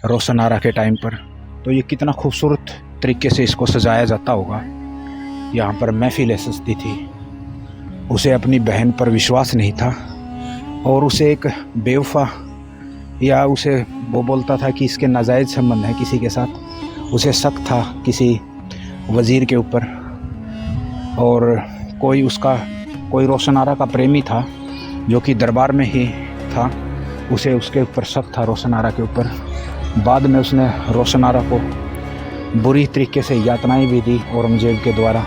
रोशन आरा के टाइम पर। तो ये कितना खूबसूरत तरीके से इसको सजाया जाता होगा। यहाँ पर महफिलें सजती थी। उसे अपनी बहन पर विश्वास नहीं था और उसे एक बेवफा या उसे वो बोलता था कि इसके नाजायज़ संबंध है किसी के साथ। उसे शक था किसी वज़ीर के ऊपर और कोई रोशन आरा का प्रेमी था जो कि दरबार में ही था। उसे उसके ऊपर शक था रोशन आरा के ऊपर। बाद में उसने रोशन आरा को बुरी तरीके से यातनाएं भी दी औरंगजेब के द्वारा।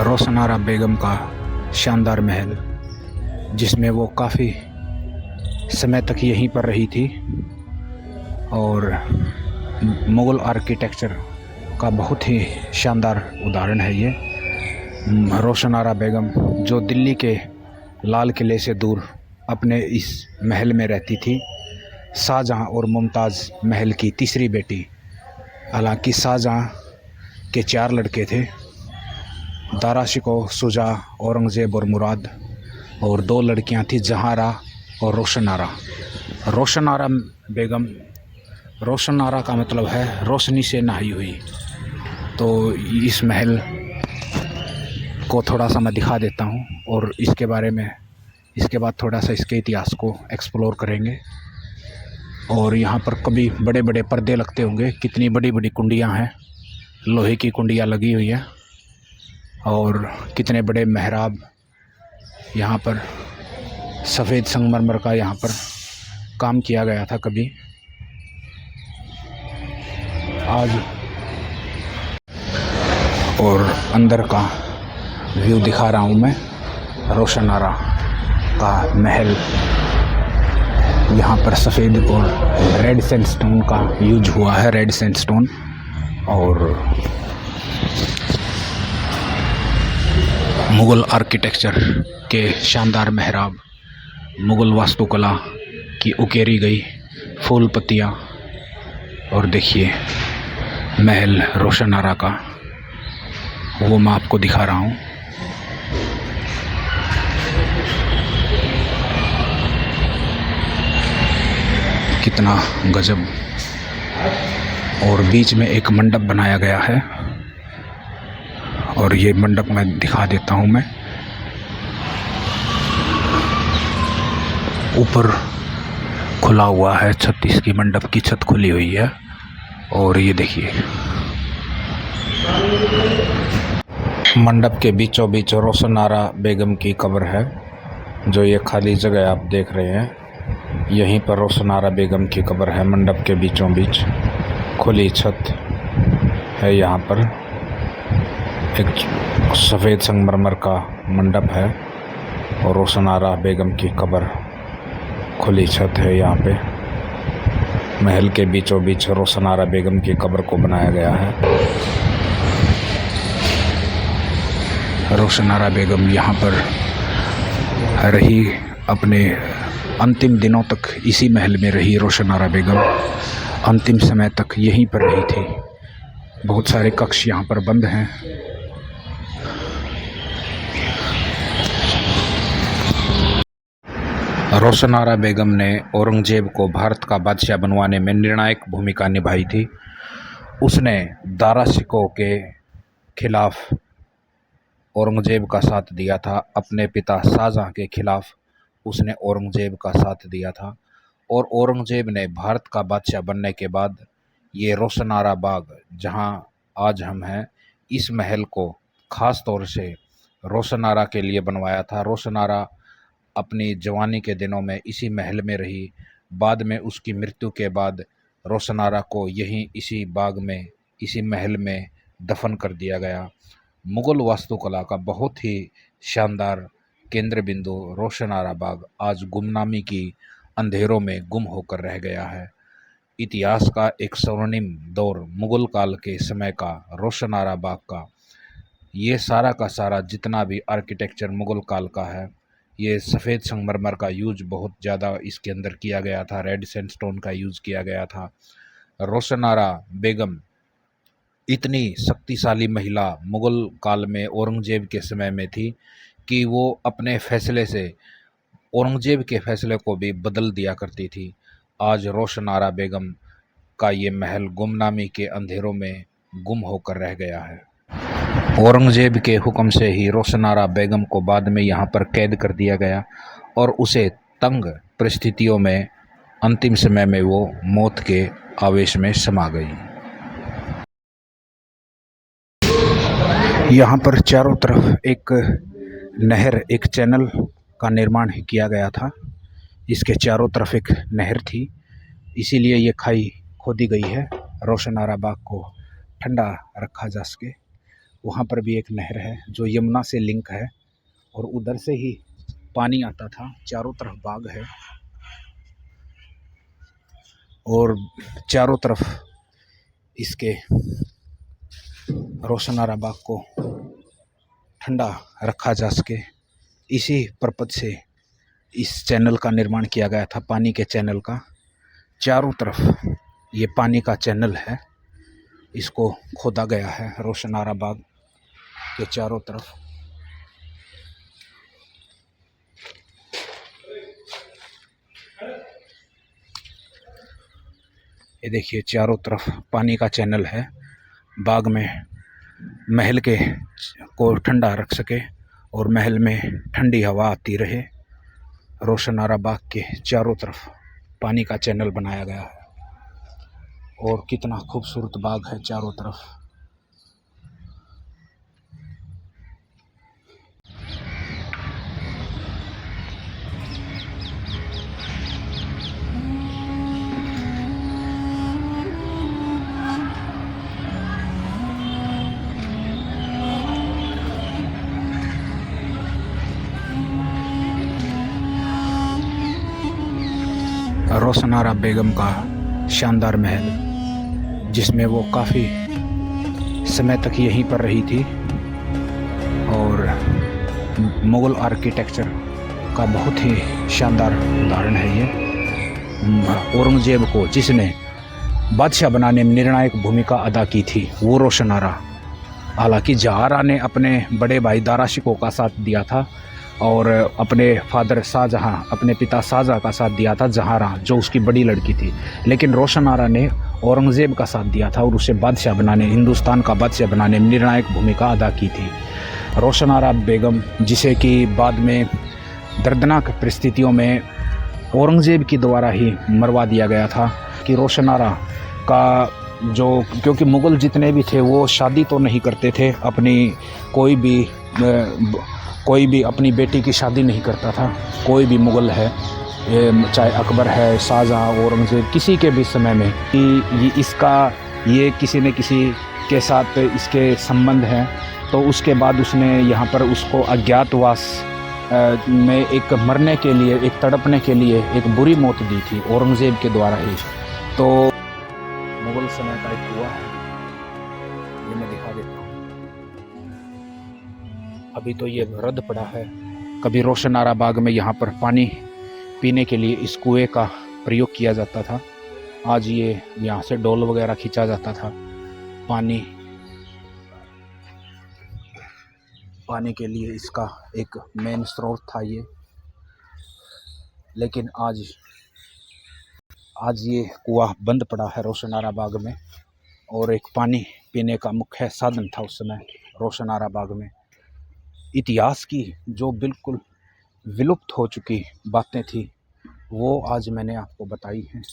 रोशन आरा बेगम का शानदार महल, जिसमें वो काफ़ी समय तक यहीं पर रही थी और मुग़ल आर्किटेक्चर का बहुत ही शानदार उदाहरण है ये। रोशन आरा बेगम जो दिल्ली के लाल किले से दूर अपने इस महल में रहती थी। शाहजहाँ और मुमताज़ महल की तीसरी बेटी। हालांकि शाहजहाँ के 4 लड़के थे, दारा शिकोह, शुजा, औरंगज़ेब और मुराद, और 2 लड़कियां थी, जहांरा और रोशन आरा। रोशन आरा बेगम, रोशन आरा का मतलब है रोशनी से नहाई हुई। तो इस महल को थोड़ा सा मैं दिखा देता हूँ और इसके बारे में इसके बाद थोड़ा सा इसके इतिहास को एक्सप्लोर करेंगे। और यहाँ पर कभी बड़े बड़े पर्दे लगते होंगे, कितनी बड़ी बड़ी कुंडियाँ हैं, लोहे की कुंडियाँ लगी हुई हैं और कितने बड़े मेहराब। यहाँ पर सफ़ेद संगमरमर का यहाँ पर काम किया गया था कभी। आज और अंदर का व्यू दिखा रहा हूँ मैं, रोशन आरा का महल। यहाँ पर सफ़ेद और रेड सैंडस्टोन का यूज हुआ है, रेड सैंडस्टोन। और मुग़ल आर्किटेक्चर के शानदार मेहराब, मुग़ल वास्तुकला की उकेरी गई फूल पत्तियाँ। और देखिए महल रोशन आरा का, वो मैं आपको दिखा रहा हूँ। कितना गजब। और बीच में एक मंडप बनाया गया है और ये मंडप मैं दिखा देता हूँ मैं। ऊपर खुला हुआ है छत, इसकी मंडप की छत खुली हुई है। और ये देखिए मंडप के बीचों बीच रोशन आरा बेगम की कब्र है। जो ये खाली जगह आप देख रहे हैं, यहीं पर रोशन आरा बेगम की कब्र है। मंडप के बीचों बीच खुली छत है। यहाँ पर एक सफ़ेद संगमरमर का मंडप है और रोशन आरा बेगम की कब्र, खुली छत है। यहाँ पे महल के बीचों बीच रोशन आरा बेगम की कब्र को बनाया गया है। रोशन आरा बेगम यहाँ पर रही, अपने अंतिम दिनों तक इसी महल में रही। रोशन आरा बेगम अंतिम समय तक यहीं पर रही थी। बहुत सारे कक्ष यहाँ पर बंद हैं। रोशन आरा बेगम ने औरंगजेब को भारत का बादशाह बनवाने में निर्णायक भूमिका निभाई थी। उसने दारा शिकोह के खिलाफ औरंगजेब का साथ दिया था। अपने पिता शाहजहाँ के खिलाफ उसने औरंगजेब का साथ दिया था और औरंगज़ेब ने भारत का बादशाह बनने के बाद ये रोशनारा बाग जहाँ आज हम हैं, इस महल को ख़ास तौर से रोशनारा के लिए बनवाया था। रोशनारा अपनी जवानी के दिनों में इसी महल में रही। बाद में उसकी मृत्यु के बाद रोशनारा को यहीं इसी बाग में, इसी महल में दफन कर दिया गया। मुग़ल वास्तुकला का बहुत ही शानदार केंद्र बिंदु रोशनारा बाग आज गुमनामी की अंधेरों में गुम होकर रह गया है। इतिहास का एक स्वर्णिम दौर मुग़ल काल के समय का रोशनारा बाग का ये सारा का सारा जितना भी आर्किटेक्चर मुग़ल काल का है, ये सफ़ेद संगमरमर का यूज बहुत ज़्यादा इसके अंदर किया गया था, रेड सैंडस्टोन का यूज़ किया गया था। रोशनारा बेगम इतनी शक्तिशाली महिला मुग़ल काल में औरंगज़ेब के समय में थी कि वो अपने फैसले से औरंगज़ेब के फैसले को भी बदल दिया करती थी। आज रोशनारा बेगम का ये महल गुमनामी के अंधेरों में गुम होकर रह गया है। औरंगज़ेब के हुक्म से ही रोशनारा बेगम को बाद में यहाँ पर कैद कर दिया गया और उसे तंग परिस्थितियों में अंतिम समय में वो मौत के आवेश में समा गई। यहाँ पर चारों तरफ एक नहर, एक चैनल का निर्माण किया गया था। इसके चारों तरफ एक नहर थी, इसीलिए ये खाई खोदी गई है, रोशनारा बाग को ठंडा रखा जा सके। वहाँ पर भी एक नहर है जो यमुना से लिंक है और उधर से ही पानी आता था। चारों तरफ बाग है और चारों तरफ इसके रोशनारा बाग को ठंडा रखा जा सके, इसी पर्पज से इस चैनल का निर्माण किया गया था। पानी के चैनल का चारों तरफ ये पानी का चैनल है, इसको खोदा गया है रोशनारा बाग के चारों तरफ। ये देखिए चारों तरफ पानी का चैनल है, बाग में महल के को ठंडा रख सके और महल में ठंडी हवा आती रहे। रोशनारा बाग के चारों तरफ पानी का चैनल बनाया गया है और कितना खूबसूरत बाग है चारों तरफ। रोशनारा बेगम का शानदार महल, जिसमें वो काफ़ी समय तक यहीं पर रही थी और मुग़ल आर्किटेक्चर का बहुत ही शानदार उदाहरण है ये। औरंगज़ेब को जिसने बादशाह बनाने में निर्णायक भूमिका अदा की थी वो रोशनारा। हालांकि जहांरा ने अपने बड़े भाई दारा शिकोह का साथ दिया था और अपने फादर शाहजहां, अपने पिता शाहजहां का साथ दिया था जहांरा, जो उसकी बड़ी लड़की थी। लेकिन रोशनारा ने औरंगज़ेब का साथ दिया था और उसे बादशाह बनाने, हिंदुस्तान का बादशाह बनाने में निर्णायक भूमिका अदा की थी। रोशनारा बेगम, जिसे कि बाद में दर्दनाक परिस्थितियों में औरंगज़ेब के द्वारा ही मरवा दिया गया था, कि रोशनारा का जो, क्योंकि मुग़ल जितने भी थे वो शादी तो नहीं करते थे, अपनी कोई भी अपनी बेटी की शादी नहीं करता था। कोई भी मुग़ल है, चाहे अकबर है, शाहजहां, औरंगज़ेब, किसी के भी समय में ये किसी न किसी के साथ इसके संबंध हैं, तो उसके बाद उसने यहाँ पर उसको अज्ञातवास में एक मरने के लिए, एक तड़पने के लिए एक बुरी मौत दी थी औरंगज़ेब के द्वारा ही। तो मुग़ल समय का एक कुआं है, ये मैं दिखा देता हूँ। अभी तो ये रद्द पड़ा है। कभी रोशनारा बाग में यहाँ पर पानी पीने के लिए इस कुएं का प्रयोग किया जाता था। आज ये यहाँ से डोल वगैरह खींचा जाता था पानी के लिए, इसका एक मेन स्रोत था ये। लेकिन आज ये कुआं बंद पड़ा है रोशनारा बाग में और एक पानी पीने का मुख्य साधन था उस समय रोशनारा बाग में। इतिहास की जो बिल्कुल विलुप्त हो चुकी बातें थी वो आज मैंने आपको बताई हैं।